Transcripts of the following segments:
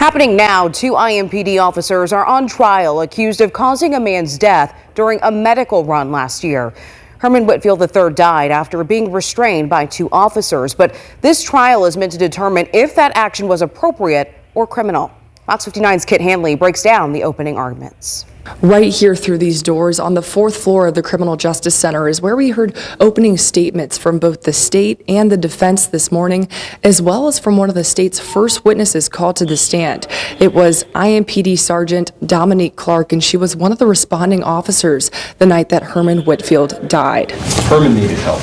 Happening now, two IMPD officers are on trial accused of causing a man's death during a medical run last year. Herman Whitfield III died after being restrained by two officers, but this trial is meant to determine if that action was appropriate or criminal. Fox 59's Kit Hanley breaks down the opening arguments. Right here through these doors on the 4th floor of the Criminal Justice Center is where we heard opening statements from both the state and the defense this morning, as well as from one of the state's first witnesses called to the stand. It was IMPD Sergeant Dominique Clark, and she was one of the responding officers the night that Herman Whitfield died. Herman needed help.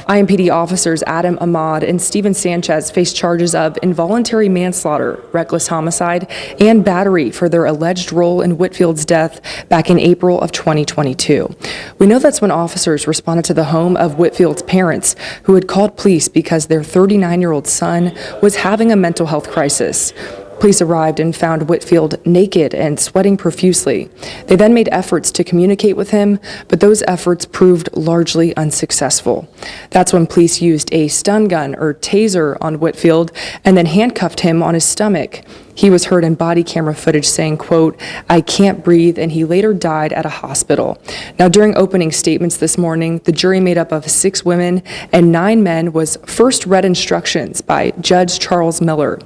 IMPD officers Adam Ahmad and Steven Sanchez face charges of involuntary manslaughter, reckless homicide, and battery for their alleged role in Whitfield's death back in April of 2022. We know that's when officers responded to the home of Whitfield's parents, who had called police because their 39-year-old son was having a mental health crisis. Police arrived and found Whitfield naked and sweating profusely. They then made efforts to communicate with him, but those efforts proved largely unsuccessful. That's when police used a stun gun or taser on Whitfield and then handcuffed him on his stomach. He was heard in body camera footage saying, quote, "I can't breathe," and he later died at a hospital. Now, during opening statements this morning, the jury made up of 6 women and 9 men was first read instructions by Judge Charles Miller.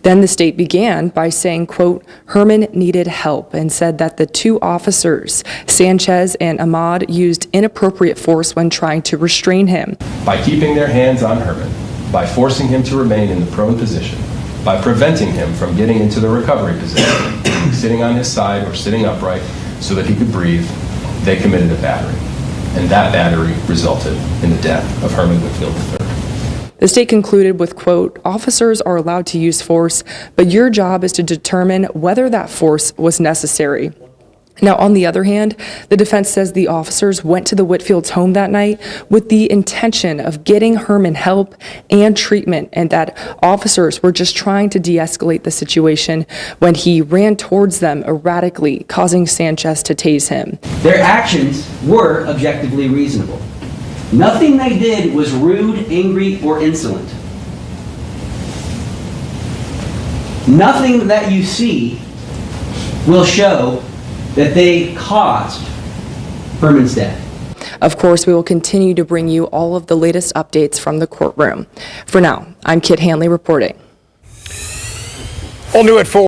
Then the state began by saying, quote, "Herman needed help," and said that the 2 officers, Sanchez and Ahmad, used inappropriate force when trying to restrain him. By keeping their hands on Herman, by forcing him to remain in the prone position, by preventing him from getting into the recovery position, sitting on his side or sitting upright so that he could breathe, they committed a battery. And that battery resulted in the death of Herman Whitfield III. The state concluded with, quote, "Officers are allowed to use force, but your job is to determine whether that force was necessary." Now, on the other hand, the defense says the officers went to the Whitfield's home that night with the intention of getting Herman help and treatment, and that officers were just trying to de-escalate the situation when he ran towards them erratically, causing Sanchez to tase him. Their actions were objectively reasonable. Nothing they did was rude, angry, or insolent. Nothing that you see will show that they caused Herman's death. Of course, we will continue to bring you all of the latest updates from the courtroom. For now, I'm Kit Hanley reporting. All new at 4.